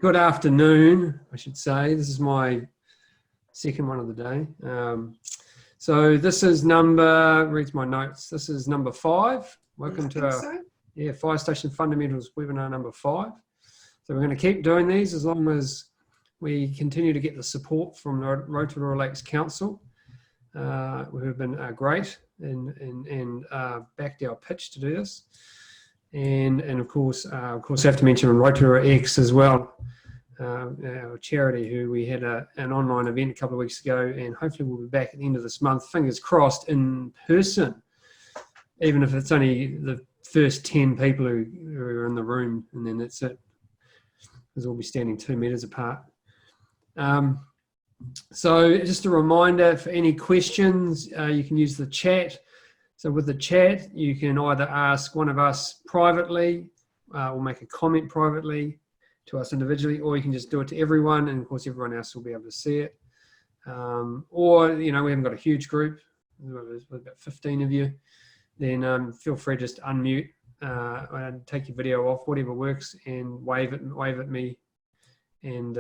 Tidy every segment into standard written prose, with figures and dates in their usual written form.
Good afternoon, I should say. This is my second one of the day. So this is reads my notes. This is number 5. Welcome to our Firestation Fundamentals Webinar number 5. So we're going to keep doing these as long as we continue to get the support from the Rotorua Lakes Council, who have been great and backed our pitch to do this. And of course, I have to mention Rotorua X as well, our charity, who we had an online event a couple of weeks ago, and hopefully we'll be back at the end of this month, fingers crossed, in person, even if it's only the first 10 people who are in the room, and then that's it, because we'll be standing 2 meters apart. So just a reminder, for any questions, you can use the chat. So with the chat, you can either ask one of us privately or make a comment privately to us individually, or you can just do it to everyone, and of course everyone else will be able to see it. Or, you know, we haven't got a huge group, there's about 15 of you, then feel free to just unmute and take your video off, whatever works, and wave at me, and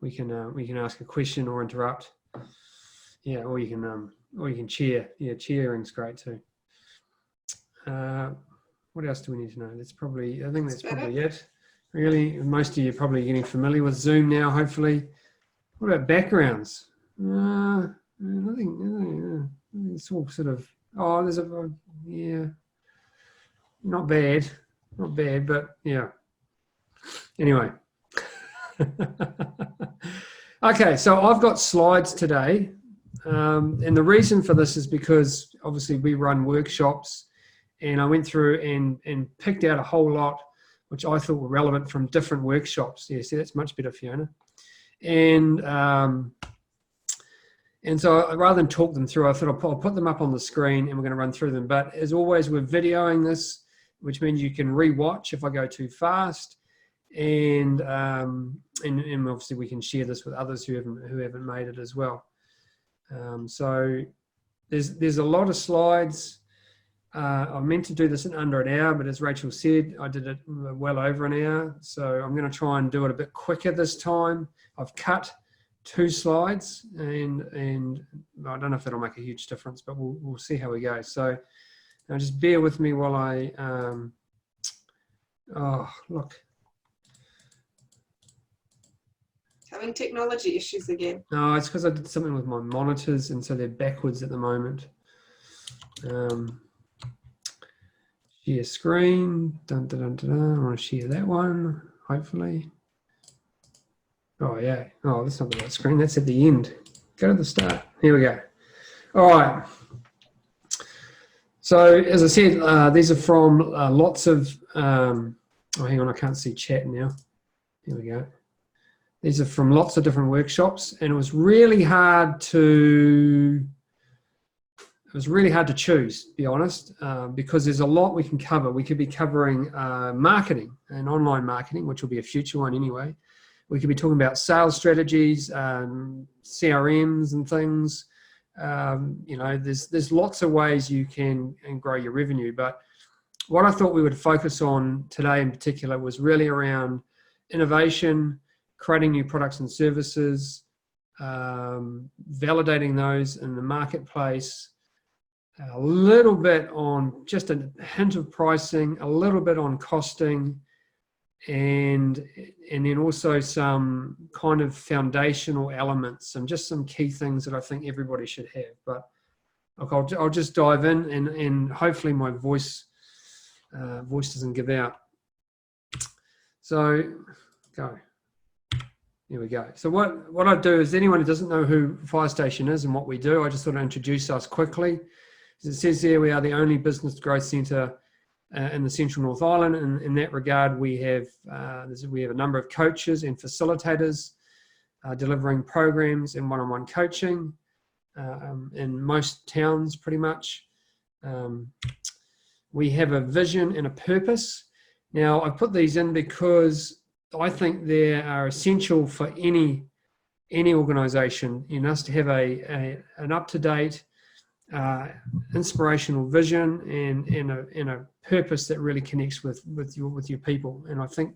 we can ask a question or interrupt. Yeah, or you can cheer. Yeah, cheering's great too. What else do we need to know? I think that's probably it. Really, most of you are probably getting familiar with Zoom now, hopefully. What about backgrounds? Nothing. It's all sort of, yeah, not bad, but yeah. Anyway. Okay, so I've got slides today. And the reason for this is because obviously we run workshops, and I went through and picked out a whole lot which I thought were relevant from different workshops. Yeah, see, that's much better, Fiona. And so rather than talk them through, I thought I'll put them up on the screen and we're going to run through them. But as always, we're videoing this, which means you can re-watch if I go too fast. And obviously we can share this with others who haven't made it as well. So there's a lot of slides. I meant to do this in under an hour, but as Rachel said, I did it well over an hour. So I'm going to try and do it a bit quicker this time. I've cut 2 slides, and I don't know if that'll make a huge difference, but we'll see how we go. So now just bear with me while I, look. Having technology issues again. No, it's because I did something with my monitors, and so they're backwards at the moment. Share screen. Dun, dun, dun, dun, dun. I want to share that one, hopefully. Oh, yeah. Oh, that's not the right screen. That's at the end. Go to the start. Here we go. All right. So, as I said, these are from lots of... oh, hang on. I can't see chat now. Here we go. These are from lots of different workshops, and it was really hard to choose, to be honest, because there's a lot we can cover. We could be covering marketing and online marketing, which will be a future one anyway. We could be talking about sales strategies, CRMs and things. You know, there's lots of ways you can grow your revenue. But what I thought we would focus on today in particular was really around innovation, creating new products and services, validating those in the marketplace, a little bit on just a hint of pricing, a little bit on costing, and then also some kind of foundational elements and just some key things that I think everybody should have. But look, I'll just dive in, and hopefully my voice doesn't give out. So go. Here we go. So what I do is, anyone who doesn't know who Firestation is and what we do, I just sort of introduce us quickly. As it says there, we are the only business growth centre in the Central North Island. And in that regard, we have a number of coaches and facilitators delivering programs and one-on-one coaching in most towns, pretty much. We have a vision and a purpose. Now, I put these in because I think they are essential for any organisation. You must have an up-to-date, inspirational vision and a purpose that really connects with your people. And I think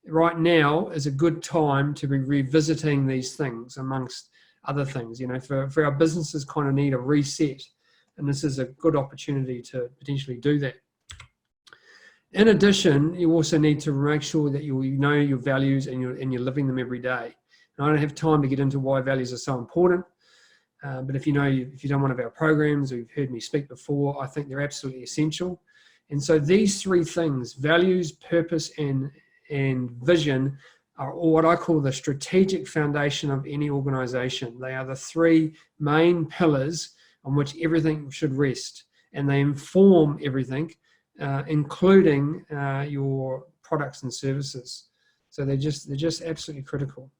right now is a good time to be revisiting these things amongst other things. You know, for our businesses kind of need a reset, and this is a good opportunity to potentially do that. In addition, you also need to make sure that you know your values and you're living them every day. And I don't have time to get into why values are so important, but if you've done one of our programs or you've heard me speak before, I think they're absolutely essential. And so these three things, values, purpose, and vision, are what I call the strategic foundation of any organization. They are the three main pillars on which everything should rest, and they inform everything, including your products and services. So they're just absolutely critical.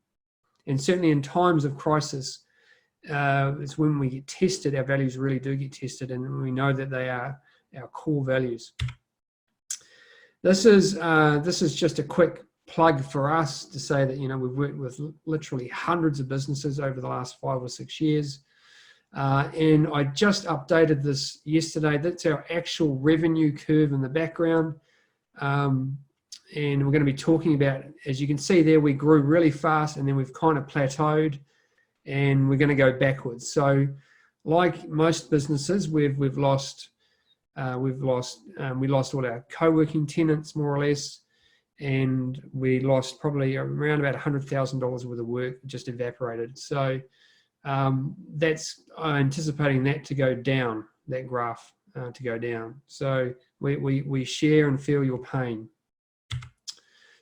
And certainly in times of crisis, it's when we get tested, our values really do get tested, and we know that they are our core values. This is just a quick plug for us to say that, you know, we've worked with literally hundreds of businesses over the last 5 or 6 years. And I just updated this yesterday. That's our actual revenue curve in the background. And we're going to be talking about, as you can see there, we grew really fast and then we've kind of plateaued and we're going to go backwards. So like most businesses, we lost all our co-working tenants more or less, and we lost probably around about $100,000 worth of work, just evaporated. So that's anticipating that to go down, that graph to go down. So we share and feel your pain.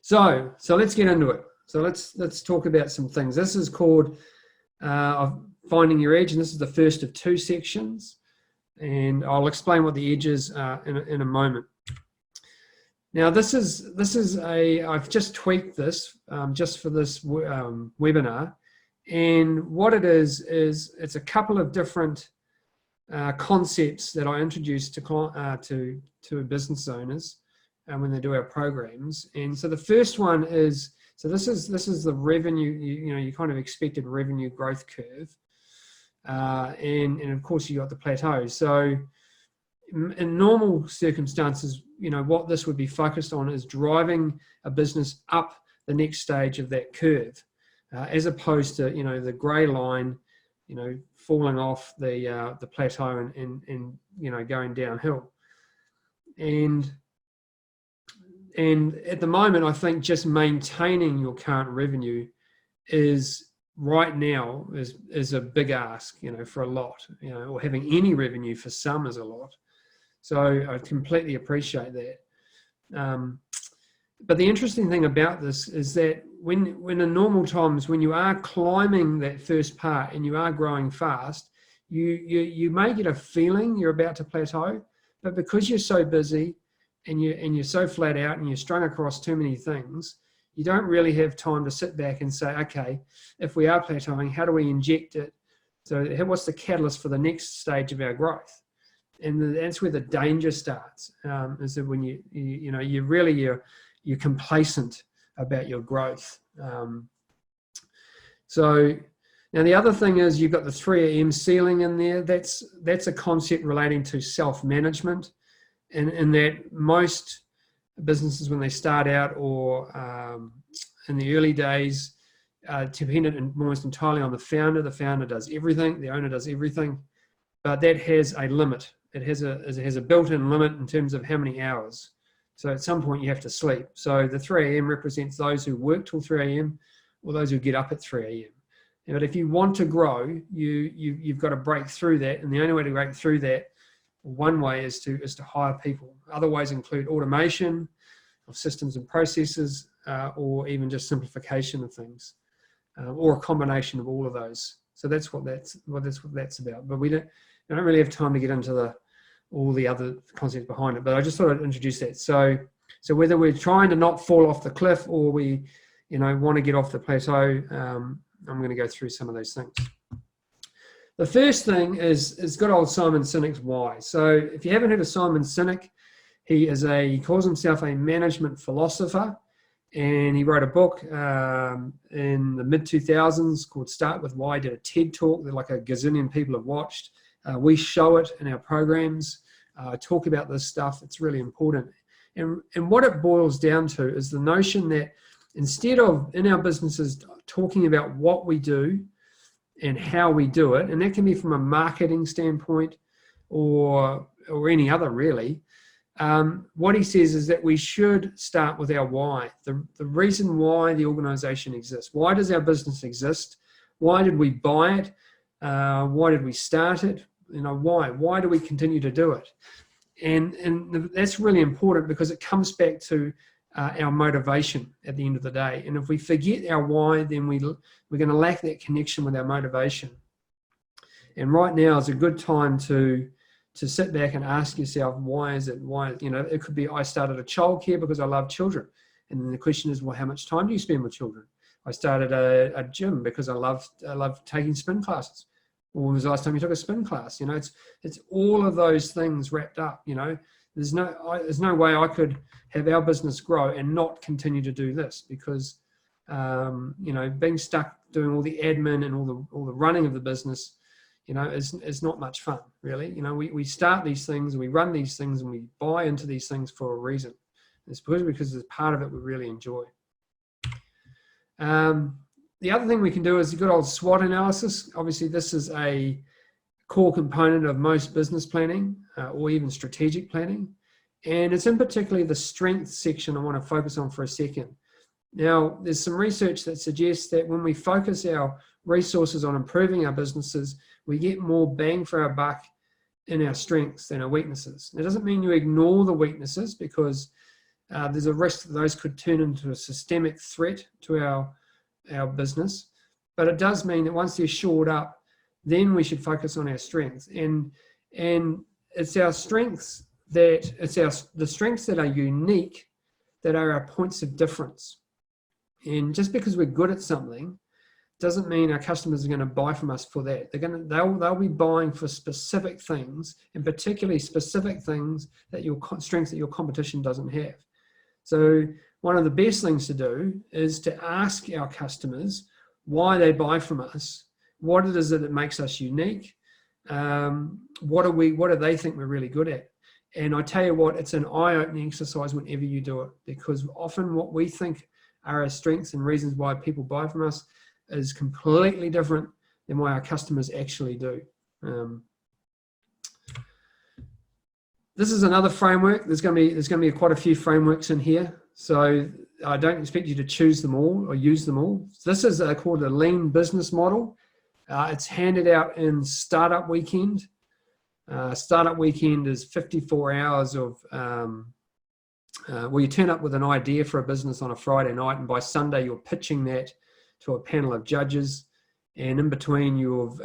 So let's get into it. So let's talk about some things. This is called Finding Your Edge, and this is the first of 2 sections. And I'll explain what the edge is in a moment. Now this is I've just tweaked this just for this webinar, and what it is it's a couple of different concepts that I introduced to business owners when they do our programs. And so the first one is, so this is the revenue, you kind of expected revenue growth curve, and of course you got the plateau. So in normal circumstances, what this would be focused on is driving a business up the next stage of that curve, as opposed to the grey line, falling off the plateau and going downhill. And at the moment, I think just maintaining your current revenue is right now is a big ask, for a lot, or having any revenue for some is a lot. So I completely appreciate that. But the interesting thing about this is that when in normal times, when you are climbing that first part and you are growing fast, you may get a feeling you're about to plateau, but because you're so busy and you're so flat out and you're strung across too many things, you don't really have time to sit back and say, okay, if we are plateauing, how do we inject it? So what's the catalyst for the next stage of our growth? And that's where the danger starts, is that when you're complacent about your growth. So now the other thing is you've got the 3am ceiling in there. That's a concept relating to self-management, and that most businesses, when they start out or in the early days, dependent almost entirely on the founder. The founder does everything, the owner does everything, but that has a limit. It has a built-in limit in terms of how many hours. So at some point you have to sleep. So the 3am represents those who work till 3am or those who get up at 3am. But if you want to grow, you've got to break through that, and the only way to break through that, one way is to hire people. Other ways include automation of systems and processes, or even just simplification of things, or a combination of all of those. So that's what that's about. But we don't really have time to get into all the other concepts behind it. But I just thought I'd introduce that. So whether we're trying to not fall off the cliff or we want to get off the plateau, I'm going to go through some of those things. The first thing is good old Simon Sinek's why. So if you haven't heard of Simon Sinek, he calls himself a management philosopher, and he wrote a book in the mid-2000s called Start With Why. He did a TED talk that like a gazillion people have watched. We show it in our programs, talk about this stuff. It's really important. And what it boils down to is the notion that instead of in our businesses talking about what we do and how we do it, and that can be from a marketing standpoint or any other really, what he says is that we should start with our why, the reason why the organization exists. Why does our business exist? Why did we buy it? Why did we start it? Why do we continue to do it? And that's really important because it comes back to our motivation at the end of the day. And if we forget our why, then we're going to lack that connection with our motivation. And right now is a good time to sit back and ask yourself, why is it? Why, it could be I started a childcare because I love children. And then the question is, well, how much time do you spend with children? I started a gym because I love taking spin classes. When was the last time you took a spin class? It's all of those things wrapped up. There's no way I could have our business grow and not continue to do this because, being stuck doing all the admin and all the running of the business, is not much fun, really. We start these things and we run these things and we buy into these things for a reason. It's because it's part of it we really enjoy. The other thing we can do is a good old SWOT analysis. Obviously, this is a core component of most business planning or even strategic planning. And it's in particularly the strengths section I want to focus on for a second. Now, there's some research that suggests that when we focus our resources on improving our businesses, we get more bang for our buck in our strengths than our weaknesses. It doesn't mean you ignore the weaknesses because there's a risk that those could turn into a systemic threat to our business, but it does mean that once they're shored up, then we should focus on our strengths. And it's our strengths the strengths that are unique that are our points of difference. And just because we're good at something doesn't mean our customers are going to buy from us for that. They'll be buying for specific things, and particularly specific things that strengths that your competition doesn't have. So one of the best things to do is to ask our customers why they buy from us, what it is that makes us unique, what do they think we're really good at. And I tell you what, it's an eye-opening exercise whenever you do it, because often what we think are our strengths and reasons why people buy from us is completely different than why our customers actually do. This is another framework. There's going to be quite a few frameworks in here, so I don't expect you to choose them all or use them all. This is called a lean business model. It's handed out in Startup Weekend. Startup Weekend is 54 hours of, you turn up with an idea for a business on a Friday night, and by Sunday you're pitching that to a panel of judges. And in between, you've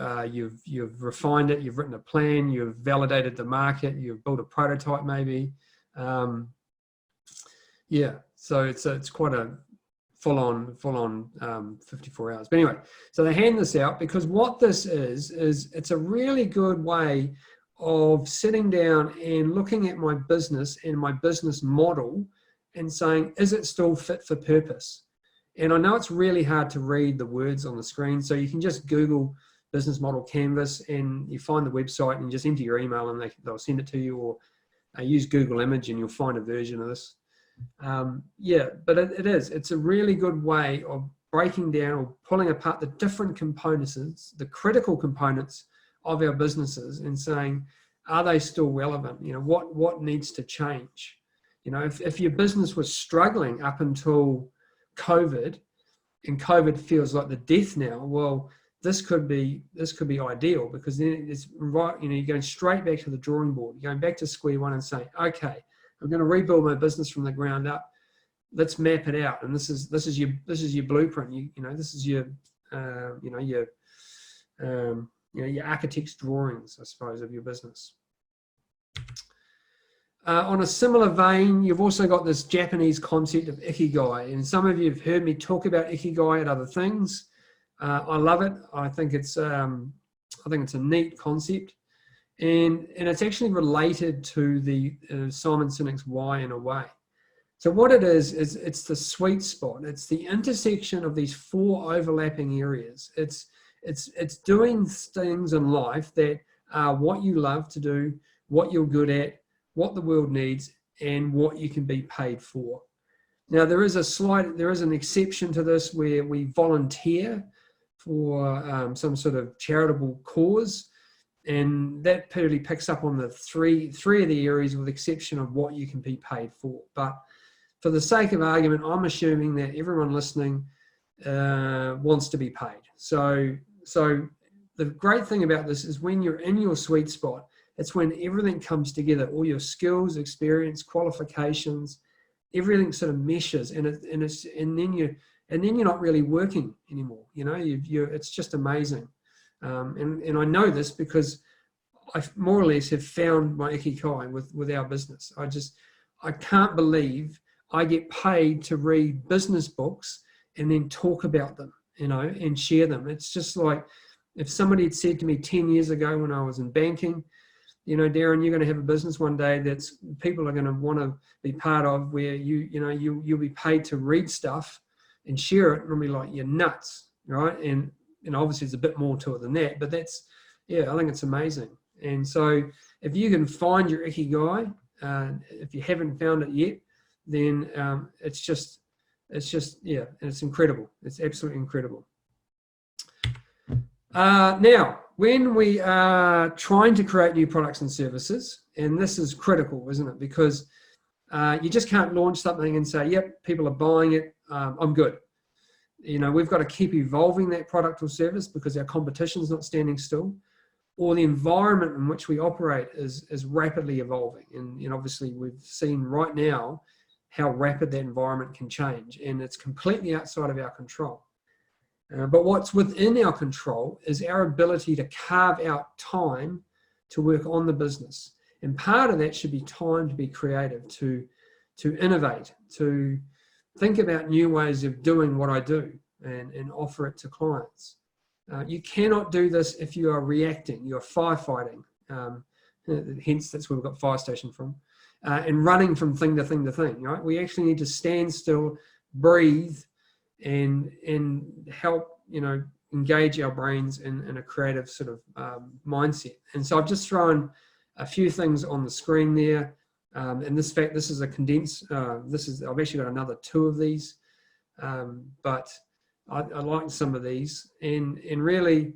refined it, you've written a plan, you've validated the market, you've built a prototype maybe. So it's quite a full-on 54 hours. But anyway, so they hand this out because what this is it's a really good way of sitting down and looking at my business and my business model and saying, is it still fit for purpose? And I know it's really hard to read the words on the screen, so you can just Google business model canvas and you find the website and you just enter your email and they'll send it to you, or use Google Image and you'll find a version of this. But it's a really good way of breaking down or pulling apart the different components, the critical components of our businesses, and saying, are they still relevant? What needs to change? If your business was struggling up until COVID, and COVID feels like the death now, well, this could be ideal, because then it's right. You're going straight back to the drawing board. You're going back to square one and saying, okay, I'm going to rebuild my business from the ground up. Let's map it out, and this is your blueprint. This is your your architect's drawings, I suppose, of your business. On a similar vein, you've also got this Japanese concept of ikigai, and some of you have heard me talk about ikigai at other things. I love it. I think it's a neat concept, and it's actually related to the Simon Sinek's why in a way. So what it is it's the sweet spot. It's the intersection of these four overlapping areas. It's doing things in life that are what you love to do, what you're good at, what the world needs, and what you can be paid for. Now there is an exception to this where we volunteer for some sort of charitable cause, and that purely picks up on the three of the areas with the exception of what you can be paid for. But for the sake of argument, I'm assuming that everyone listening wants to be paid. So the great thing about this is when you're in your sweet spot, it's when everything comes together, all your skills, experience, qualifications, everything sort of meshes, and then you're not really working anymore. It's just amazing. And I know this because I more or less have found my ikigai with our business. I can't believe I get paid to read business books and then talk about them, and share them. It's just like if somebody had said to me 10 years ago when I was in banking, Darren, you're going to have a business one day that's people are going to want to be part of, where you'll be paid to read stuff and share it, and I'll be like, you're nuts, right? And obviously there's a bit more to it than that, but I think it's amazing. And so if you can find your ikigai, if you haven't found it yet, then it's incredible. It's absolutely incredible. Now, when we are trying to create new products and services, and this is critical, isn't it? Because you just can't launch something and say, yep, people are buying it, I'm good. We've got to keep evolving that product or service because our competition's not standing still, or the environment in which we operate is rapidly evolving. And obviously we've seen right now how rapid that environment can change, and it's completely outside of our control. But what's within our control is our ability to carve out time to work on the business. And part of that should be time to be creative, to innovate, to think about new ways of doing what I do and offer it to clients. You cannot do this if you are reacting, you're firefighting. Hence, that's where we've got Firestation from. And running from thing to thing to thing, right? We actually need to stand still, breathe, and help engage our brains in a creative sort of mindset. And so I've just thrown a few things on the screen there. And this is a condensed. I've actually got another 2 of these, but I like some of these. And really,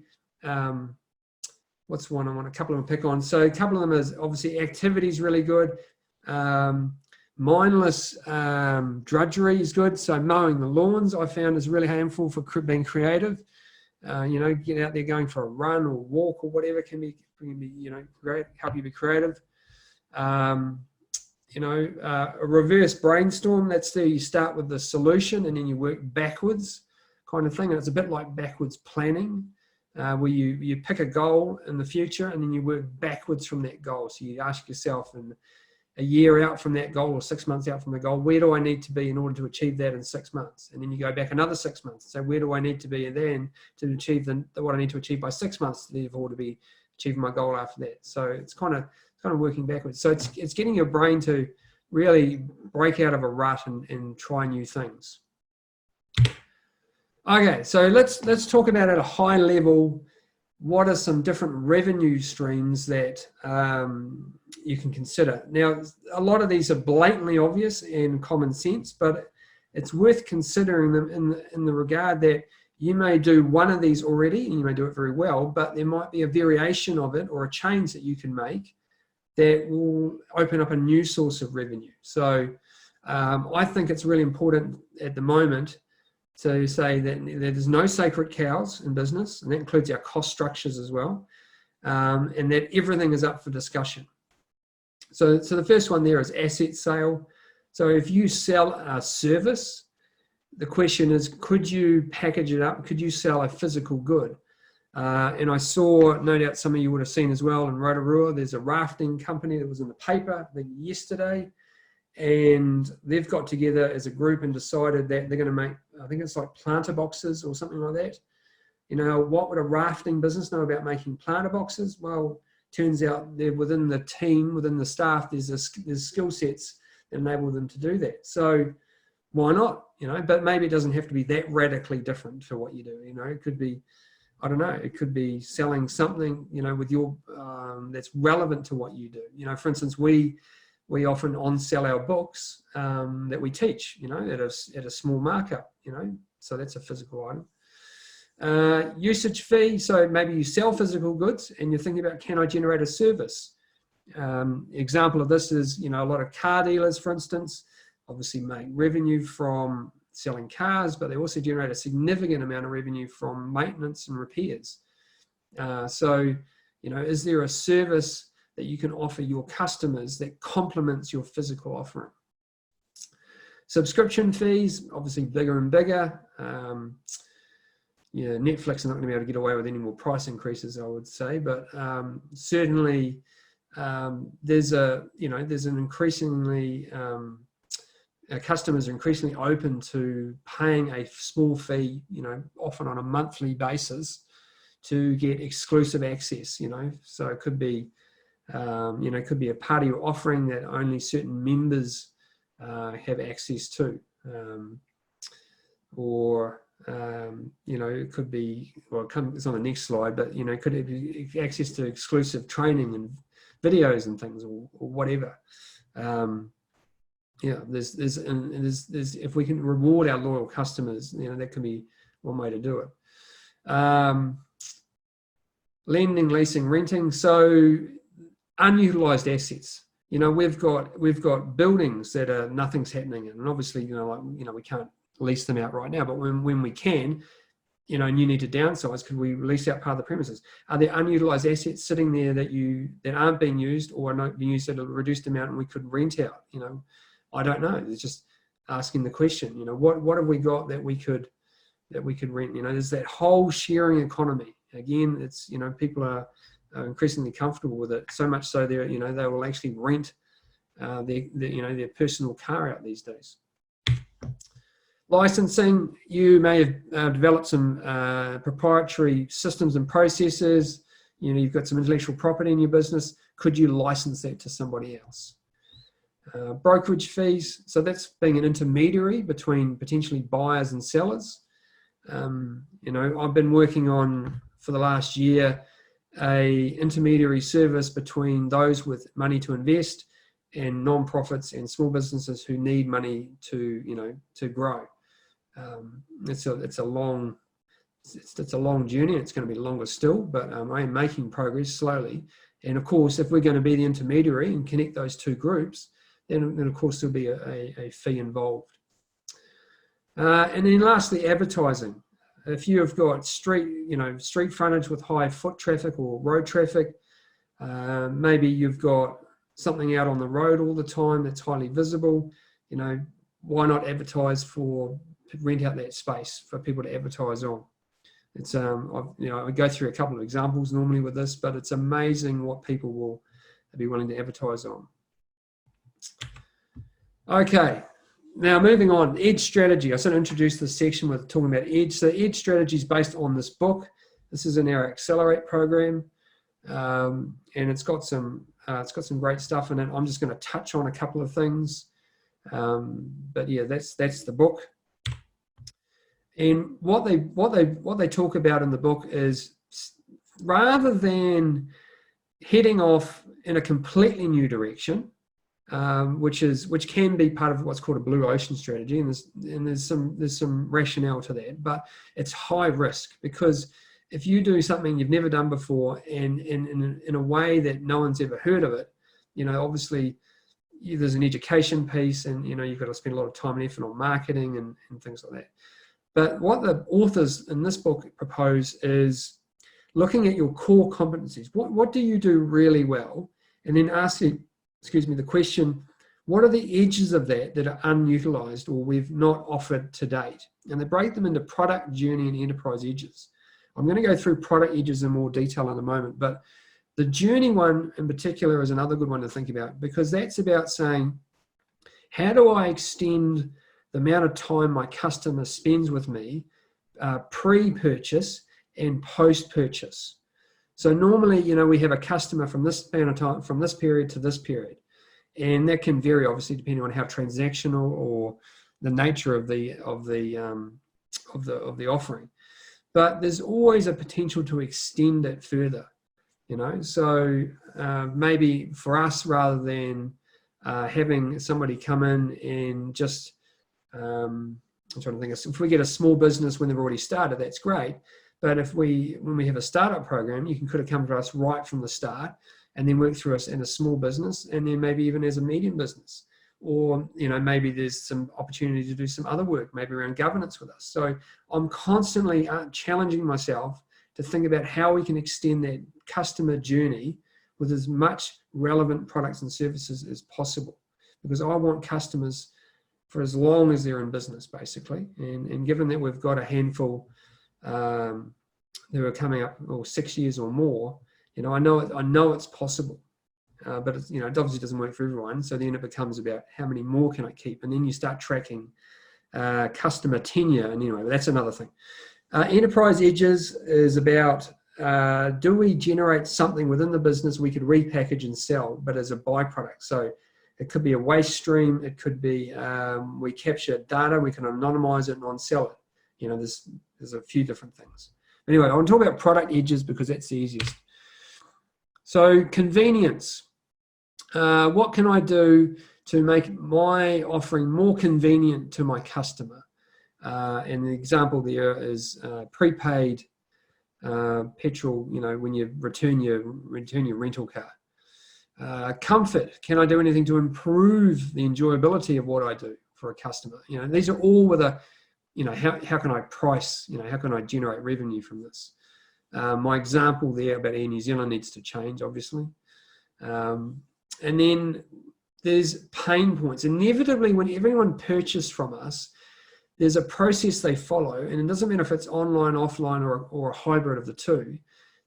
what's one I want a couple of them to pick on? So a couple of them is obviously activities, really good. Mindless drudgery is good. So mowing the lawns I found is really handful for being creative. Get out there, going for a run or walk or whatever can be great, help you be creative. A reverse brainstorm, that's there you start with the solution and then you work backwards kind of thing. And it's a bit like backwards planning, where you pick a goal in the future and then you work backwards from that goal. So you ask yourself, in a year out from that goal or 6 months out from the goal, where do I need to be in order to achieve that in 6 months? And then you go back another 6 months. So where do I need to be then to achieve what I need to achieve by 6 months, therefore to be achieving my goal after that? So it's kind of working backwards. So it's getting your brain to really break out of a rut and try new things. Okay, so let's talk about at a high level, what are some different revenue streams that you can consider. Now, a lot of these are blatantly obvious and common sense, but it's worth considering them in the regard that you may do one of these already and you may do it very well, but there might be a variation of it or a change that you can make that will open up a new source of revenue. So I think it's really important at the moment to say that there's no sacred cows in business, and that includes our cost structures as well, and that everything is up for discussion. So the first one there is asset sale. So if you sell a service, the question is, could you package it up? Could you sell a physical good? And I saw, no doubt some of you would have seen as well in Rotorua, there's a rafting company that was in the paper, I think yesterday, and they've got together as a group and decided that they're going to make, I think it's like planter boxes or something like that. What would a rafting business know about making planter boxes? Well, turns out they're within the team, within the staff, there's skill sets that enable them to do that. So why not? But maybe it doesn't have to be that radically different to what you do. It could be, I don't know, it could be selling something, with your, that's relevant to what you do. For instance, we we often on-sell our books that we teach, at a small markup, so that's a physical item. Usage fee, so maybe you sell physical goods and you're thinking about, can I generate a service? Example of this is, a lot of car dealers, for instance, obviously make revenue from selling cars, but they also generate a significant amount of revenue from maintenance and repairs. So, is there a service that you can offer your customers that complements your physical offering? Subscription fees, obviously bigger and bigger. Netflix are not going to be able to get away with any more price increases, I would say, but certainly there's an increasingly customers are increasingly open to paying a small fee, often on a monthly basis, to get exclusive access. So it could be a part of your offering that only certain members have access to, or it could be, it's on the next slide, but could it be access to exclusive training and videos and things, or whatever. There's if we can reward our loyal customers, that can be one way to do it. Lending, leasing, renting. So unutilized assets. We've got buildings that are nothing's happening in, and obviously, we can't lease them out right now, but when we can, and you need to downsize, could we lease out part of the premises? Are there unutilized assets sitting there that aren't being used, or are not being used at a reduced amount, and we could rent out? I don't know. It's just asking the question. What have we got that we could rent? There's that whole sharing economy. Again, it's people are increasingly comfortable with it, so much so they will actually rent their personal car out these days. Licensing, you may have developed some proprietary systems and processes. You've got some intellectual property in your business. Could you license that to somebody else? Brokerage fees, so that's being an intermediary between potentially buyers and sellers. I've been working on, for the last year, a intermediary service between those with money to invest and non-profits and small businesses who need money to grow. It's a long journey. It's going to be longer still, but I am making progress slowly. And of course, if we're going to be the intermediary and connect those two groups, then of course there'll be a fee involved. And then lastly, advertising. If you have got street frontage with high foot traffic or road traffic, maybe you've got something out on the road all the time that's highly visible, why not rent out that space for people to advertise on? It's I go through a couple of examples normally with this, but it's amazing what people will be willing to advertise on. Okay, now moving on, Edge strategy. I sort of introduced this section with talking about Edge. So Edge strategy is based on this book. This is in our Accelerate program, and it's got some great stuff in it. I'm just going to touch on a couple of things, but yeah, that's the book. And what they talk about in the book is, rather than heading off in a completely new direction, which can be part of what's called a blue ocean strategy, and there's some rationale to that, but it's high risk, because if you do something you've never done before and in a way that no one's ever heard of it, obviously there's an education piece, and you've got to spend a lot of time and effort on marketing and things like that. But what the authors in this book propose is looking at your core competencies. What do you do really well? And then asking, the question, what are the edges of that are unutilized or we've not offered to date? And they break them into product, journey, and enterprise edges. I'm going to go through product edges in more detail in a moment, but the journey one in particular is another good one to think about, because that's about saying, how do I extend the amount of time my customer spends with me pre-purchase and post-purchase? So normally, we have a customer from this span of time, from this period to this period, and that can vary obviously depending on how transactional or the nature of the offering. But there's always a potential to extend it further. So maybe for us, rather than having somebody come in and just, I'm trying to think, if we get a small business when they've already started, that's great. But when we have a startup program, you could have come to us right from the start and then work through us in a small business, and then maybe even as a medium business. Or, maybe there's some opportunity to do some other work, maybe around governance with us. So I'm constantly challenging myself to think about how we can extend that customer journey with as much relevant products and services as possible. Because I want customers for as long as they're in business, basically. And given that we've got a handful that are coming up, 6 years or more, I know it's possible. But it obviously doesn't work for everyone. So then it becomes about how many more can I keep, and then you start tracking customer tenure. And anyway, that's another thing. Enterprise edges is about do we generate something within the business we could repackage and sell, but as a byproduct. So it could be a waste stream. It could be we capture data, we can anonymize it and on-sell it. There's a few different things. Anyway, I want to talk about product edges because that's the easiest. So convenience. What can I do to make my offering more convenient to my customer? And the example there is prepaid petrol, when you return your rental car. Comfort. Can I do anything to improve the enjoyability of what I do for a customer? These are all with a, how can I price, how can I generate revenue from this? My example there about Air New Zealand needs to change, obviously. And then there's pain points. Inevitably, when everyone purchases from us, there's a process they follow, and it doesn't matter if it's online, offline, or a hybrid of the two.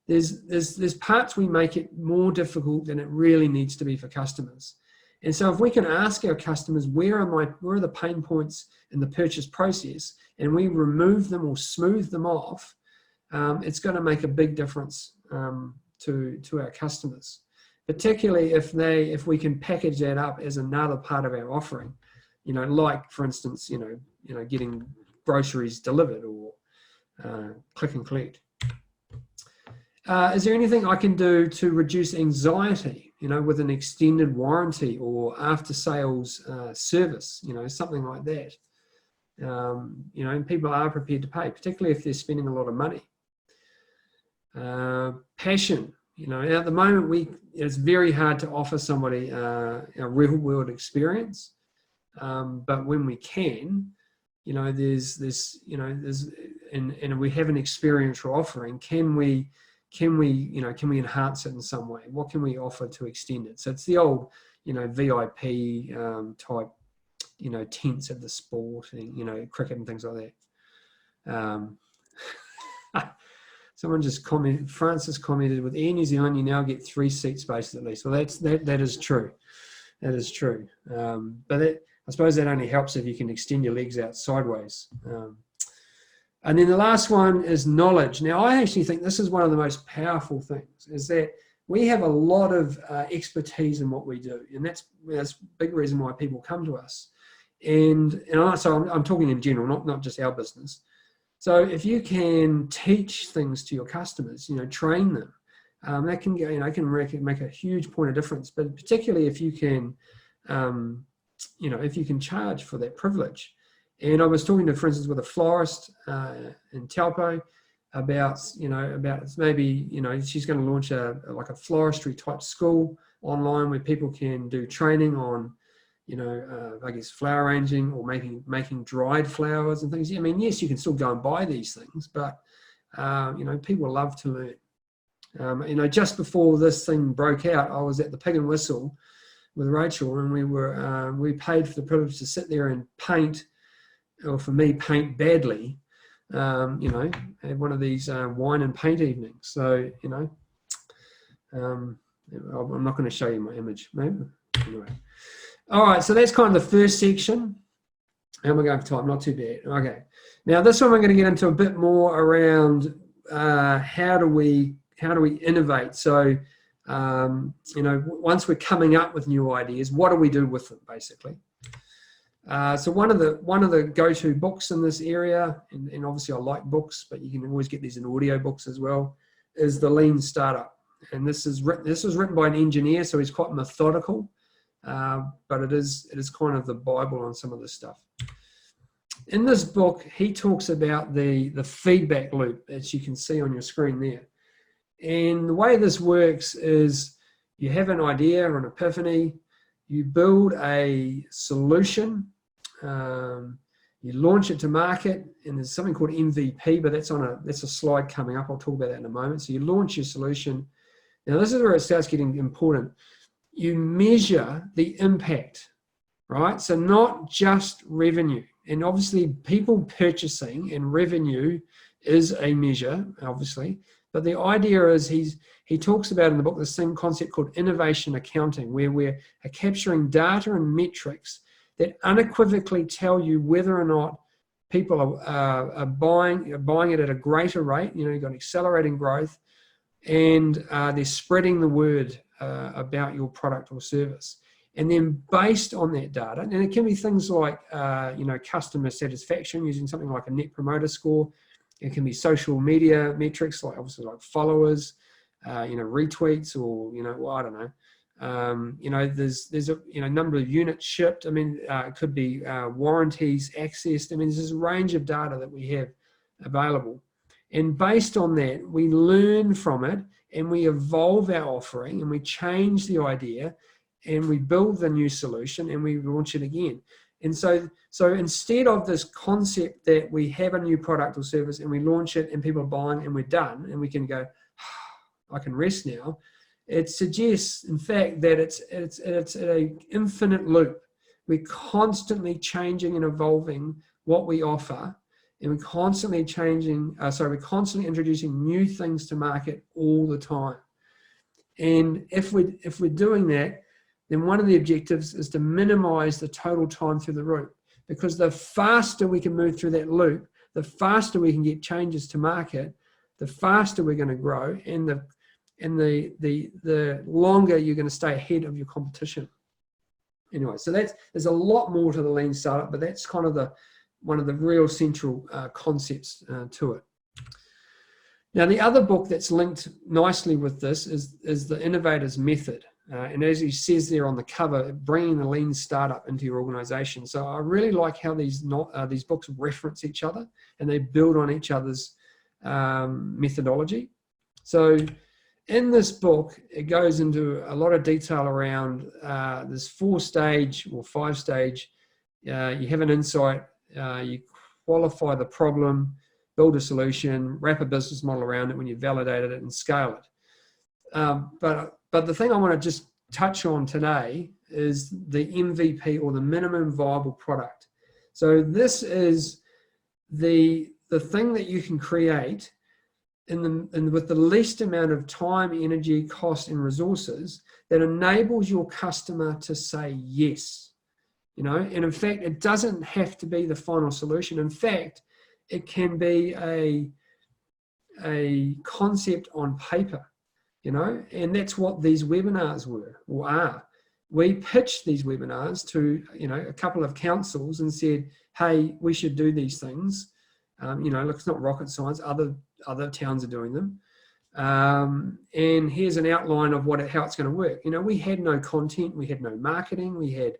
There's parts we make it more difficult than it really needs to be for customers. And so if we can ask our customers, where are the pain points in the purchase process, and we remove them or smooth them off, it's going to make a big difference to our customers. Particularly if we can package that up as another part of our offering, like for instance, getting groceries delivered or click and collect. Is there anything I can do to reduce anxiety, with an extended warranty or after sales service, something like that? And people are prepared to pay, particularly if they're spending a lot of money. Passion. At the moment, it's very hard to offer somebody a real world experience. But when we can, there's and we have an experiential offering, can we enhance it in some way? What can we offer to extend it? So it's the old, VIP type, tents at the sport and, cricket and things like that. Someone just commented, Francis commented, with Air New Zealand, you now get 3 seat spaces at least. Well, that is true. That is true. But I suppose that only helps if you can extend your legs out sideways. And then the last one is knowledge. Now, I actually think this is one of the most powerful things, is that we have a lot of expertise in what we do. And that's a big reason why people come to us. And so I'm talking in general, not just our business. So if you can teach things to your customers, train them, that can make a huge point of difference. But particularly if you can, if you can charge for that privilege. And I was talking to, for instance, with a florist in Taupo about maybe she's going to launch a floristry type school online where people can do training on, flower arranging or making dried flowers and things. I mean, yes, you can still go and buy these things, but, people love to learn. Just before this thing broke out, I was at the Pig and Whistle with Rachel, and we paid for the privilege to sit there and paint, or for me, paint badly, at one of these wine and paint evenings. So, I'm not going to show you my image, maybe. Anyway. All right, so that's kind of the first section. How am I going for time? Not too bad. Okay. Now this one we're going to get into a bit more around how do we innovate. So once we're coming up with new ideas, what do we do with them, basically? So one of the go-to books in this area, and obviously I like books, but you can always get these in audio books as well, is The Lean Startup. And this was written by an engineer, so he's quite methodical. but it is kind of the Bible on some of this stuff. In this book, he talks about the feedback loop, as you can see on your screen there. And the way this works is you have an idea or an epiphany, you build a solution, you launch it to market, and there's something called MVP, but that's a slide coming up. I'll talk about that in a moment. So you launch your solution. Now this is where it starts getting important. You measure the impact, right? So not just revenue. And obviously people purchasing and revenue is a measure, obviously. But the idea is he talks about in the book the same concept called innovation accounting, where we're capturing data and metrics that unequivocally tell you whether or not people are buying it at a greater rate. You know, you've got accelerating growth, and they're spreading the word about your product or service. And then based on that data, and it can be things like, customer satisfaction using something like a Net Promoter Score. It can be social media metrics, like obviously like followers, retweets, or, I don't know. There's a number of units shipped. I mean, it could be warranties accessed. I mean, there's this range of data that we have available. And based on that, we learn from it and we evolve our offering and we change the idea and we build the new solution and we launch it again. And so instead of this concept that we have a new product or service and we launch it and people are buying and we're done and we can go, I can rest now, it suggests, in fact, that it's an infinite loop. We're constantly changing and evolving what we offer, and we're constantly we're constantly introducing new things to market all the time. And if we're doing that, then one of the objectives is to minimize the total time through the loop, because the faster we can move through that loop, the faster we can get changes to market, the faster we're going to grow, and the longer you're going to stay ahead of your competition. Anyway, so there's a lot more to the lean startup, but that's kind of one of the real central concepts to it. Now, the other book that's linked nicely with this is the Innovators method. And as he says there on the cover, bringing the lean startup into your organization. So I really like how these books reference each other and they build on each other's methodology. So in this book, it goes into a lot of detail around this 4-stage or 5-stage. You have an insight, you qualify the problem, build a solution, wrap a business model around it when you've validated it, and scale it. But the thing I want to just touch on today is the MVP, or the minimum viable product. So this is the thing that you can create with the least amount of time, energy, cost, and resources that enables your customer to say yes. And in fact, it doesn't have to be the final solution. In fact, it can be a concept on paper. And that's what these webinars were or are. We pitched these webinars to, a couple of councils and said, hey, we should do these things. Look, it's not rocket science. Other towns are doing them. And here's an outline of how it's going to work. We had no content. We had no marketing. We had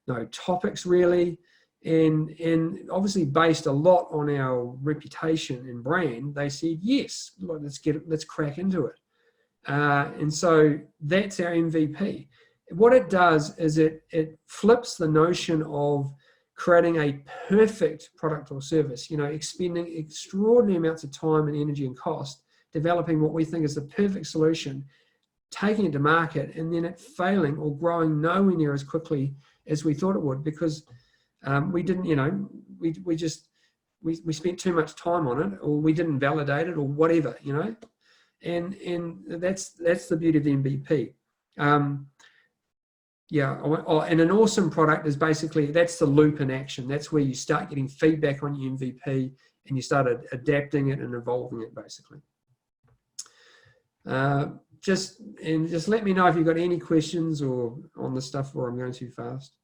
no topics really. And obviously based a lot on our reputation and brand, they said, yes, let's crack into it. And so that's our MVP. What it does is it flips the notion of creating a perfect product or service, expending extraordinary amounts of time and energy and cost, developing what we think is the perfect solution, taking it to market, and then it failing or growing nowhere near as quickly as we thought it would, because we didn't, we spent too much time on it, or we didn't validate it, or whatever, And that's the beauty of the MVP. And an awesome product is basically, that's the loop in action. That's where you start getting feedback on your MVP and you start adapting it and evolving it, basically. Just let me know if you've got any questions or on the stuff where I'm going too fast.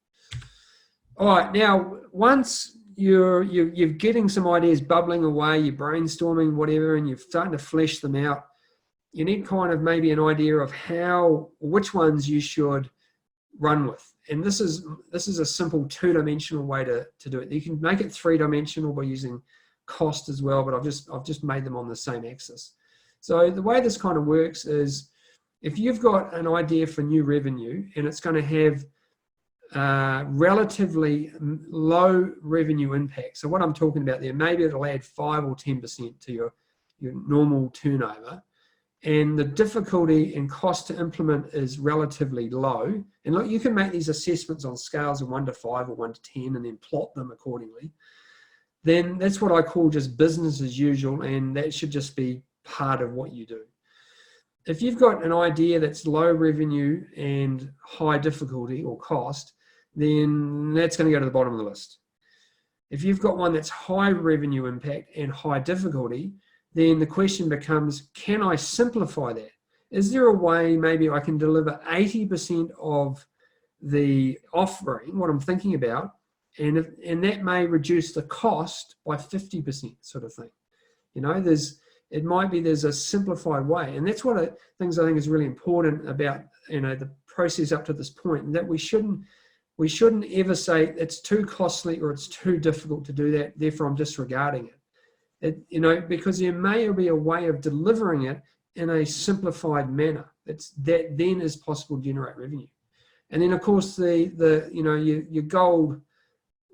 All right, now once you're getting some ideas bubbling away, you're brainstorming, whatever, and you're starting to flesh them out, you need kind of maybe an idea of which ones you should run with. and this is a simple two-dimensional way to do it. You can make it three-dimensional by using cost as well, but I've just made them on the same axis. So the way this kind of works is, if you've got an idea for new revenue and it's going to have relatively low revenue impact. So what I'm talking about there, maybe it'll add 5 or 10% to your normal turnover, and the difficulty and cost to implement is relatively low. And look, you can make these assessments on scales of 1 to 5 or 1 to 10 and then plot them accordingly. Then that's what I call just business as usual, and that should just be part of what you do. If you've got an idea that's low revenue and high difficulty or cost, then that's going to go to the bottom of the list. If you've got one that's high revenue impact and high difficulty, then the question becomes, can I simplify that? Is there a way maybe I can deliver 80% of the offering, what I'm thinking about, and that may reduce the cost by 50% sort of thing. You know, it might be there's a simplified way, and that's one of the things I think is really important about, you know, the process up to this point, and that we shouldn't ever say it's too costly or it's too difficult to do that, therefore I'm disregarding it. You know, because there may be a way of delivering it in a simplified manner that then is possible to generate revenue. And then of course your gold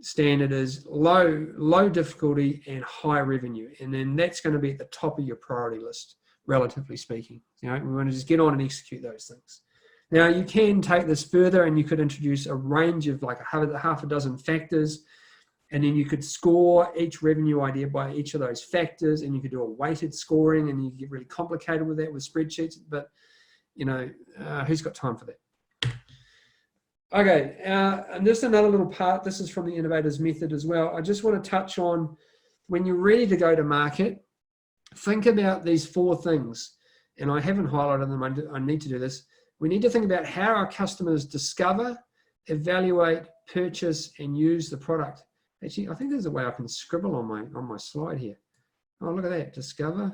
standard is low difficulty and high revenue, and then that's going to be at the top of your priority list, relatively speaking. You know, we want to just get on and execute those things. Now you can take this further, and you could introduce a range of like half a dozen factors, and then you could score each revenue idea by each of those factors, and you could do a weighted scoring, and you get really complicated with that with spreadsheets. But you know, who's got time for that? Okay, and just another little part, this is from the Innovators method as well. I just want to touch on, when you're ready to go to market, think about these 4 things. And I haven't highlighted them, I need to do this. We need to think about how our customers discover, evaluate, purchase, and use the product. Actually, I think there's a way I can scribble on my slide here. Oh, look at that, discover.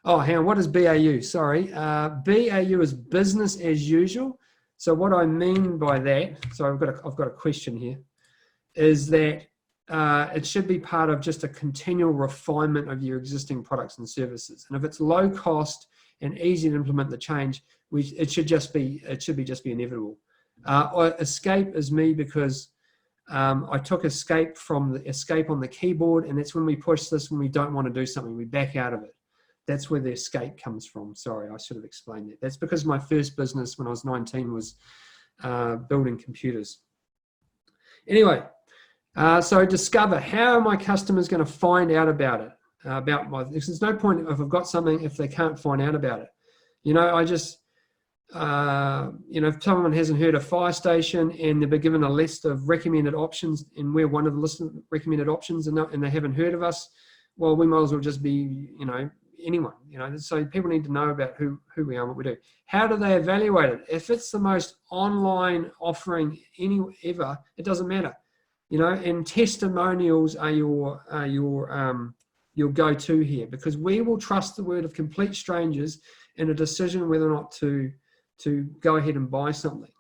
Oh, hang on, what is BAU? Sorry, BAU is business as usual. So what I mean by that, so I've got a question here, is that it should be part of just a continual refinement of your existing products and services. And if it's low cost and easy to implement the change, it should just be inevitable. Escape is me because I took escape from the escape on the keyboard, and that's when we push this when we don't want to do something, we back out of it. That's where the escape comes from. Sorry, I should have explained that. That's because my first business when I was 19 was building computers. Anyway, so discover, how are my customers going to find out about it? There's no point if I've got something if they can't find out about it. You know, if someone hasn't heard of Firestation and they've been given a list of recommended options, and we're one of the list of recommended options, and they haven't heard of us, well, we might as well just be, you know, anyone, you know. So people need to know about who we are and what we do. How do they evaluate it? If it's the most online offering ever, it doesn't matter, you know. And testimonials are your go-to here, because we will trust the word of complete strangers in a decision whether or not to go ahead and buy something.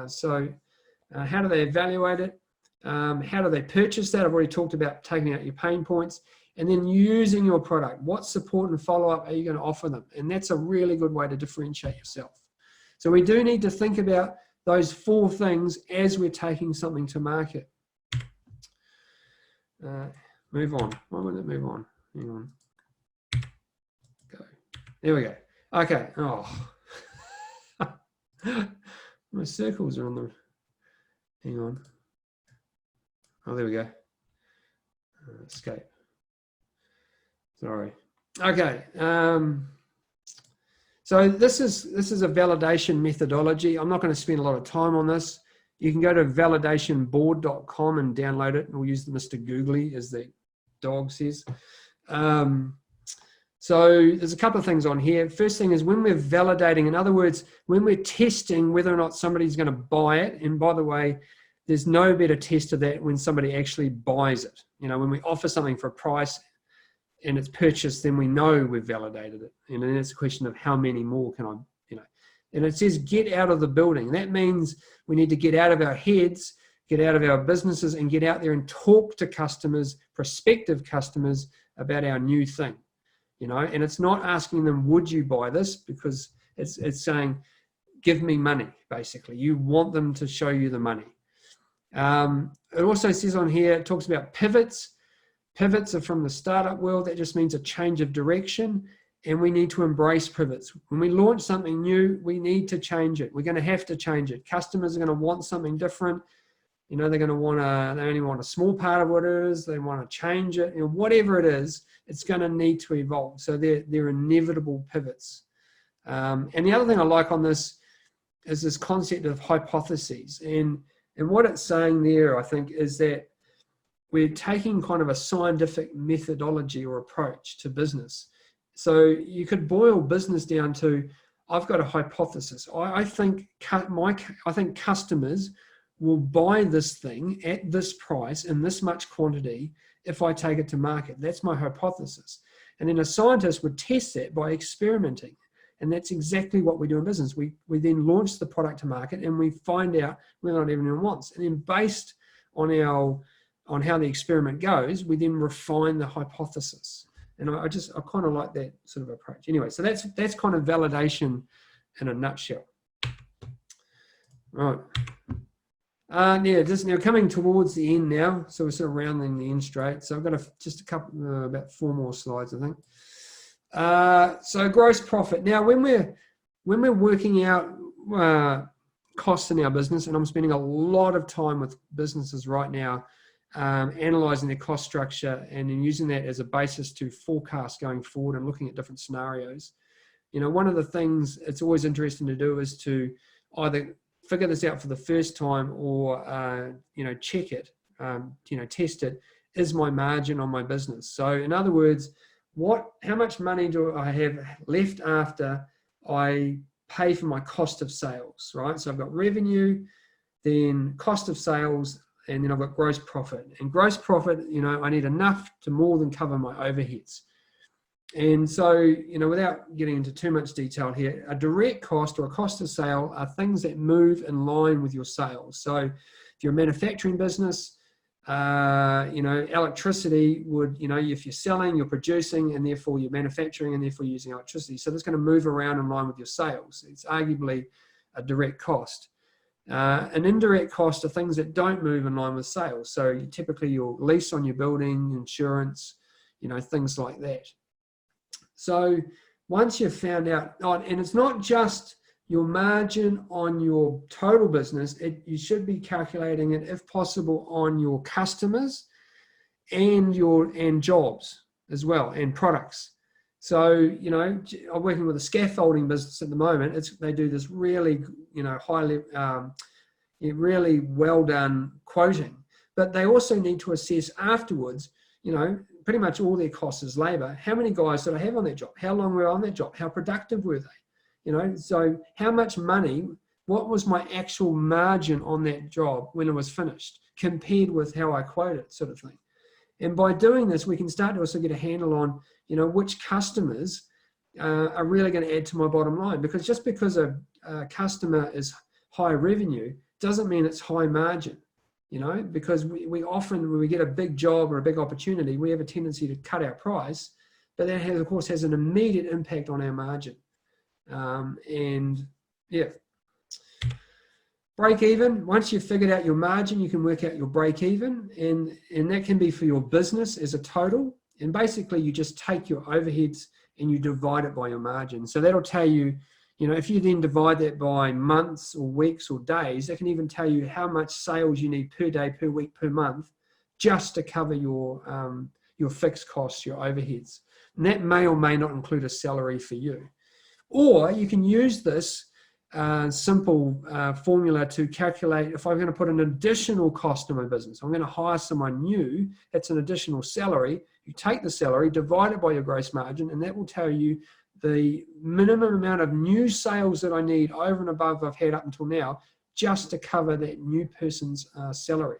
So how do they evaluate it? How do they purchase that? I've already talked about taking out your pain points. And then using your product. What support and follow-up are you going to offer them? And that's a really good way to differentiate yourself. So we do need to think about those 4 things as we're taking something to market. Move on. Why won't it move on? Hang on. Go. There we go. Okay. Oh. My circles are on the... Hang on. Oh, there we go. Escape. Sorry. Okay. So this is a validation methodology. I'm not going to spend a lot of time on this. You can go to validationboard.com and download it, and we'll use the Mr. Googly, as the dog says. So there's a couple of things on here. First thing is, when we're validating, in other words, when we're testing whether or not somebody's going to buy it, and by the way, there's no better test of that when somebody actually buys it. You know, when we offer something for a price and it's purchased, then we know we've validated it. And then it's a question of how many more can I, you know, And it says get out of the building. That means we need to get out of our heads, get out of our businesses, and get out there and talk to customers, prospective customers, about our new thing. And it's not asking them, would you buy this? Because it's saying, give me money, basically. You want them to show you the money. It also says on here, it talks about pivots. Pivots are from the startup world. That just means a change of direction, and we need to embrace pivots. When we launch something new, we need to change it. We're going to have to change it. Customers are going to want something different. They're going to they only want a small part of what it is. They want to change it. Whatever it is, it's going to need to evolve. So they're inevitable pivots. And the other thing I like on this is this concept of hypotheses. And what it's saying there, I think, is that we're taking kind of a scientific methodology or approach to business. So you could boil business down to, I've got a hypothesis. I think customers will buy this thing at this price in this much quantity if I take it to market. That's my hypothesis. And then a scientist would test that by experimenting. And that's exactly what we do in business. We then launch the product to market and we find out whether or not everyone wants. And then based on how the experiment goes, we then refine the hypothesis. And I kind of like that sort of approach. Anyway, so that's kind of validation in a nutshell. Right. Just now coming towards the end now, so we're sort of rounding the end straight. So I've got just a couple, about 4 more slides, I think. So gross profit. Now, when we're working out costs in our business, and I'm spending a lot of time with businesses right now, analyzing their cost structure and then using that as a basis to forecast going forward and looking at different scenarios. One of the things it's always interesting to do is to either figure this out for the first time or, check it, test it. Is my margin on my business? So in other words, how much money do I have left after I pay for my cost of sales, right? So I've got revenue, then cost of sales, and then I've got gross profit. And gross profit, I need enough to more than cover my overheads. And so, without getting into too much detail here, a direct cost or a cost of sale are things that move in line with your sales. So if you're a manufacturing business, electricity would, if you're selling, you're producing, and therefore you're manufacturing, and therefore you're using electricity. So that's going to move around in line with your sales. It's arguably a direct cost. An indirect cost are things that don't move in line with sales. So typically your lease on your building, insurance, things like that. So once you've found out, and it's not just your margin on your total business, you should be calculating it, if possible, on your customers and jobs as well, and products. So, I'm working with a scaffolding business at the moment. They do this really, highly, really well done quoting, but they also need to assess afterwards, pretty much all their costs is labor. How many guys did I have on that job? How long were I on that job? How productive were they? So how much money, what was my actual margin on that job when it was finished compared with how I quoted, sort of thing. And by doing this, we can start to also get a handle on, which customers are really going to add to my bottom line. Because just because a customer is high revenue doesn't mean it's high margin, because we often, when we get a big job or a big opportunity, we have a tendency to cut our price, but that of course has an immediate impact on our margin. Break even. Once you've figured out your margin, you can work out your break even, and that can be for your business as a total. And basically you just take your overheads and you divide it by your margin. So that'll tell you, if you then divide that by months or weeks or days, that can even tell you how much sales you need per day, per week, per month, just to cover your fixed costs, your overheads. And that may or may not include a salary for you. Or you can use this simple formula to calculate, if I'm going to put an additional cost in my business, I'm going to hire someone new, that's an additional salary. You take the salary, divide it by your gross margin, and that will tell you the minimum amount of new sales that I need over and above I've had up until now, just to cover that new person's salary.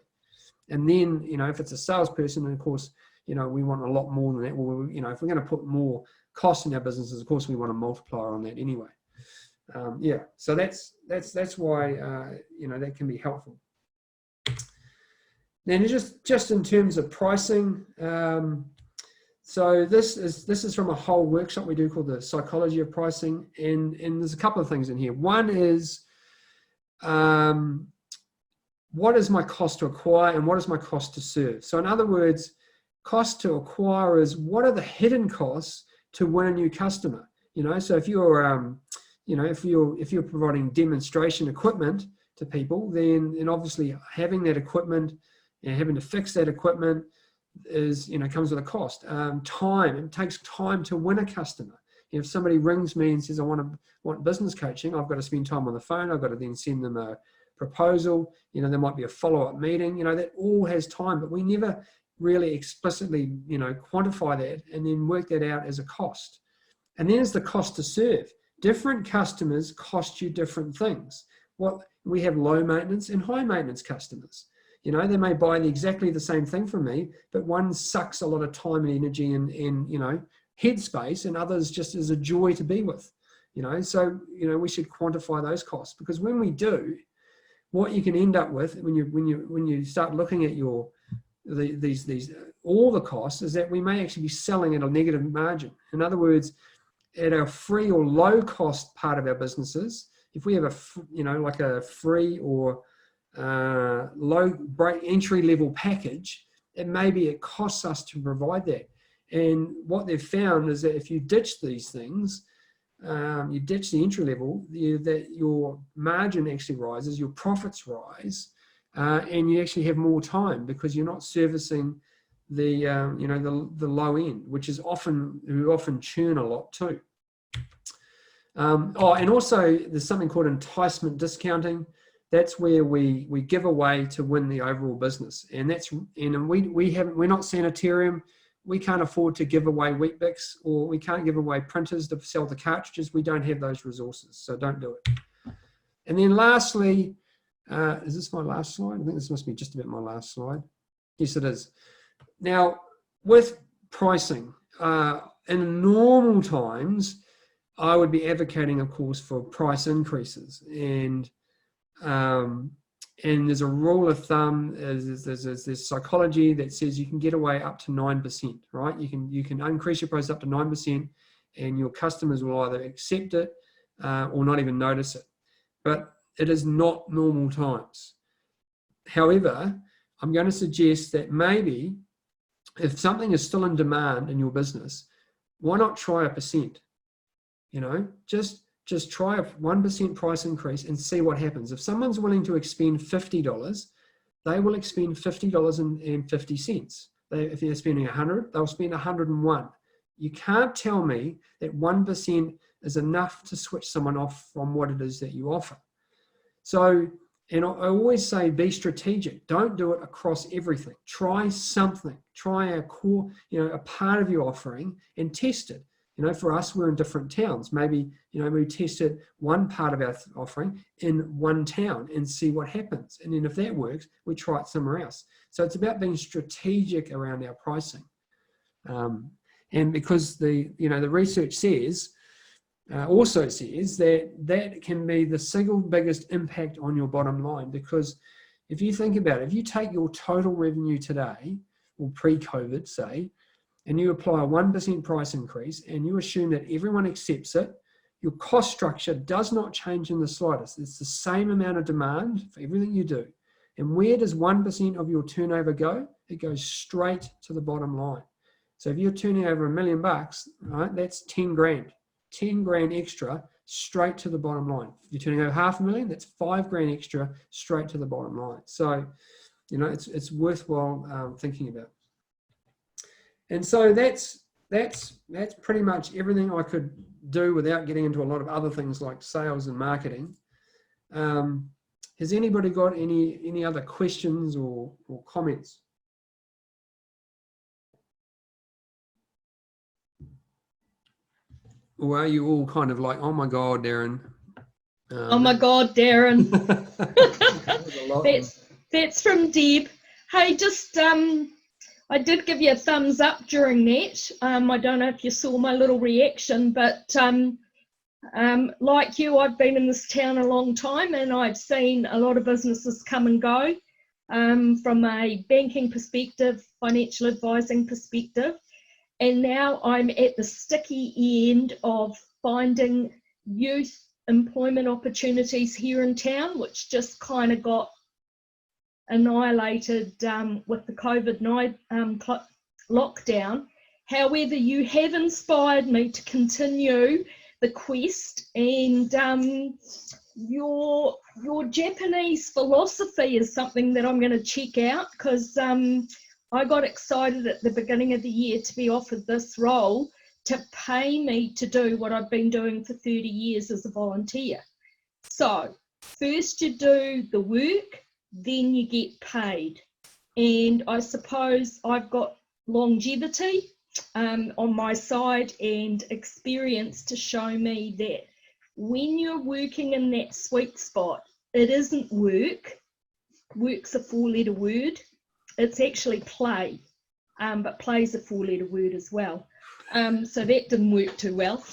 And then, if it's a salesperson, and of course, we want a lot more than that. Well, if we're going to put more costs in our businesses, of course, we want a multiplier on that anyway. Yeah, so that's why that can be helpful. Then just in terms of pricing, so this is from a whole workshop we do called the psychology of pricing, and there's a couple of things in here. One is what is my cost to acquire and what is my cost to serve? So in other words, cost to acquire is what are the hidden costs to win a new customer? So if you're if you're providing demonstration equipment to people, then obviously having that equipment and having to fix that equipment is comes with a cost. Time. It takes time to win a customer. If somebody rings me and says I want business coaching, I've got to spend time on the phone. I've got to then send them a proposal. There might be a follow-up meeting. That all has time, but we never really explicitly quantify that and then work that out as a cost. And then there's the cost to serve. Different customers cost you different things. We have low maintenance and high maintenance customers. They may buy exactly the same thing from me, but one sucks a lot of time and energy and headspace, and others just is a joy to be with. So we should quantify those costs, because when we do, what you can end up with when you start looking at all the costs is that we may actually be selling at a negative margin. In other words, at our free or low cost part of our businesses, if we have a free or low entry level package, it costs us to provide that. And what they've found is that if you ditch these things, you ditch the entry level, that your margin actually rises, your profits rise, and you actually have more time because you're not servicing the low end, which is we often churn a lot too. And also there's something called enticement discounting. That's where we give away to win the overall business, and we're not Sanitarium. We can't afford to give away Weet-Bix, or we can't give away printers to sell the cartridges. We don't have those resources, so don't do it. And then lastly, is this my last slide? I think this must be just about my last slide. Yes, it is. Now, with pricing, in normal times, I would be advocating, of course, for price increases. And there's a rule of thumb, there's psychology that says you can get away up to 9%, right? You can increase your price up to 9%, and your customers will either accept it or not even notice it. But it is not normal times. However, I'm going to suggest that maybe if something is still in demand in your business, why not try 1%? Just try a 1% price increase and see what happens. If someone's willing to expend $50, they will expend $50.50. If they're spending $100, they'll spend $101. You can't tell me that 1% is enough to switch someone off from what it is that you offer. So, and I always say, be strategic. Don't do it across everything. Try something. Try a core, a part of your offering and test it. For us, we're in different towns. Maybe, we tested one part of our offering in one town and see what happens. And then if that works, we try it somewhere else. So it's about being strategic around our pricing. And because the research also says that can be the single biggest impact on your bottom line. Because if you think about it, if you take your total revenue today, or pre-COVID, say, and you apply a 1% price increase and you assume that everyone accepts it, your cost structure does not change in the slightest. It's the same amount of demand for everything you do. And where does 1% of your turnover go? It goes straight to the bottom line. So if you're turning over $1 million, right, that's 10 grand. 10 grand extra straight to the bottom line. If you're turning over $500,000, that's 5 grand extra straight to the bottom line. So, it's worthwhile thinking about. And so that's pretty much everything I could do without getting into a lot of other things like sales and marketing. Has anybody got any other questions or comments? Or are you all kind of like, oh my God, Darren? Oh my God, Darren. That's from Deb. Hey, just I did give you a thumbs up during that. I don't know if you saw my little reaction, but Like you, I've been in this town a long time, and I've seen a lot of businesses come and go from a banking perspective, financial advising perspective. And now I'm at the sticky end of finding youth employment opportunities here in town, which just kind of got annihilated with the COVID-19 lockdown. However, you have inspired me to continue the quest, and your Japanese philosophy is something that I'm going to check out, because I got excited at the beginning of the year to be offered this role to pay me to do what I've been doing for 30 years as a volunteer. So first you do the work, then you get paid. And I suppose I've got longevity on my side and experience to show me that when you're working in that sweet spot, it isn't work. Work's a four-letter word. It's actually play, but play's a four-letter word as well. So that didn't work too well.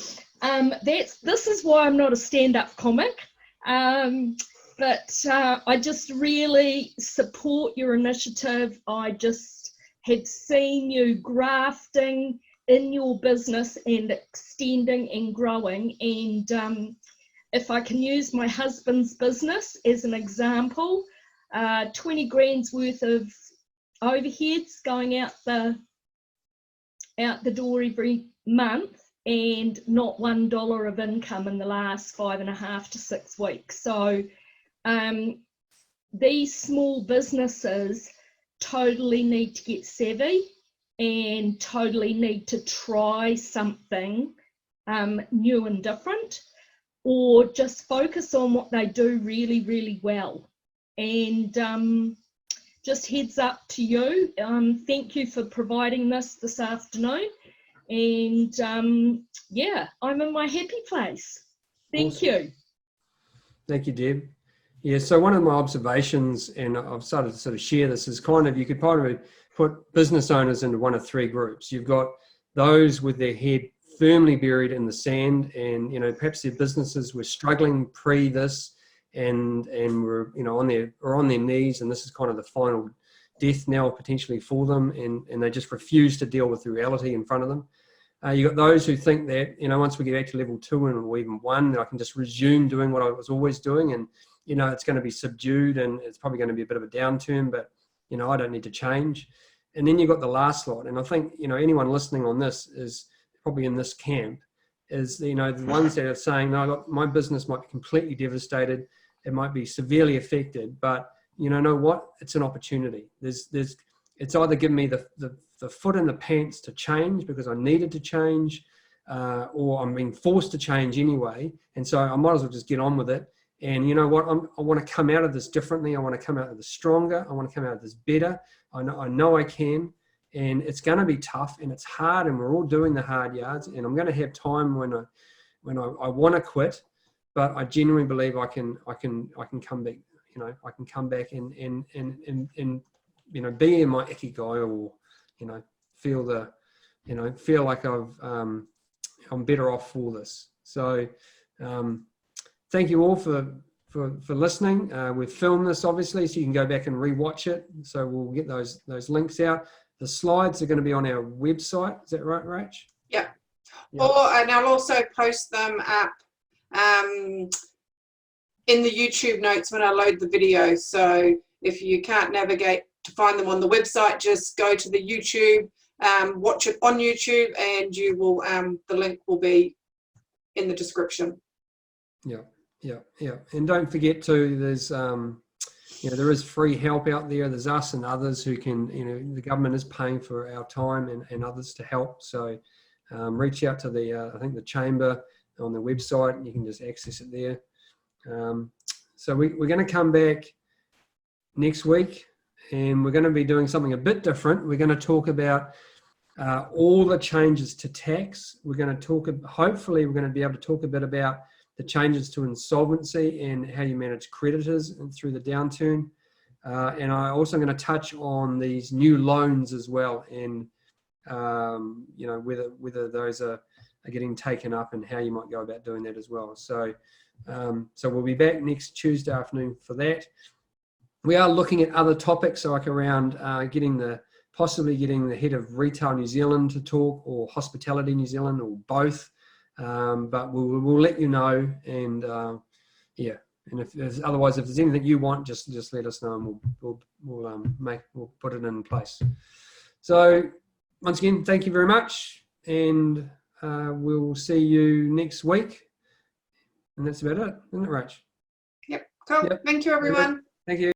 This is why I'm not a stand-up comic, but I just really support your initiative. I just have seen you grafting in your business and extending and growing. And if I can use my husband's business as an example, 20 grand's worth of overheads going out the door every month, and not $1 of income in the last 5.5 to 6 weeks. So these small businesses totally need to get savvy and totally need to try something new and different, or just focus on what they do really, really well. And just heads up to you. Thank you for providing this afternoon. And yeah, I'm in my happy place. Thank you. Thank you, Deb. Yeah, so one of my observations, and I've started to sort of share this, is kind of, you could probably put business owners into one of three groups. You've got those with their head firmly buried in the sand, and perhaps their businesses were struggling pre this, and were on their knees, and this is kind of the final death knell potentially for them, and they just refuse to deal with the reality in front of them. You got those who think that once we get back to level 2 or even 1, that I can just resume doing what I was always doing, and it's going to be subdued and it's probably going to be a bit of a downturn, but I don't need to change. And then you've got the last lot, and I think anyone listening on this is probably in this camp, is the ones that are saying, no, look, my business might be completely devastated, it might be severely affected, but know what? It's an opportunity. It's either given me the foot in the pants to change because I needed to change, or I'm being forced to change anyway, and so I might as well just get on with it. And you know what? I want to come out of this differently. I want to come out of this stronger. I want to come out of this better. I know I can, and it's going to be tough and it's hard, and we're all doing the hard yards. And I'm going to have time when I want to quit, but I genuinely believe I can come back. I can come back and be in my ikigai, or feel like I'm better off for this. So thank you all for listening. We've filmed this obviously, so you can go back and rewatch it. So we'll get those links out. The slides are going to be on our website. Is that right, Rach? Yeah. Yeah. And I'll also post them up in the YouTube notes when I load the video. So if you can't navigate to find them on the website, just go to the YouTube, watch it on YouTube, and you will the link will be in the description. Yeah. And don't forget to, there's there is free help out there. There's us and others who can, the government is paying for our time and others to help. So reach out to I think the chamber on the website, and you can just access it there. So we're going to come back next week, and we're going to be doing something a bit different. We're going to talk about all the changes to tax. We're going to hopefully we're going to be able to talk a bit about the changes to insolvency and how you manage creditors through the downturn. And I'm also going to touch on these new loans as well, and whether those are are getting taken up and how you might go about doing that as well. So, so we'll be back next Tuesday afternoon for that. We are looking at other topics, like around possibly getting the head of Retail New Zealand to talk, or Hospitality New Zealand, or both. But we'll let you know, and yeah. And if there's anything you want, just let us know, and we'll put it in place. So once again, thank you very much, and we'll see you next week. And that's about it, isn't it, Rach? Yep. Cool. Yep. Thank you, everyone. Thank you.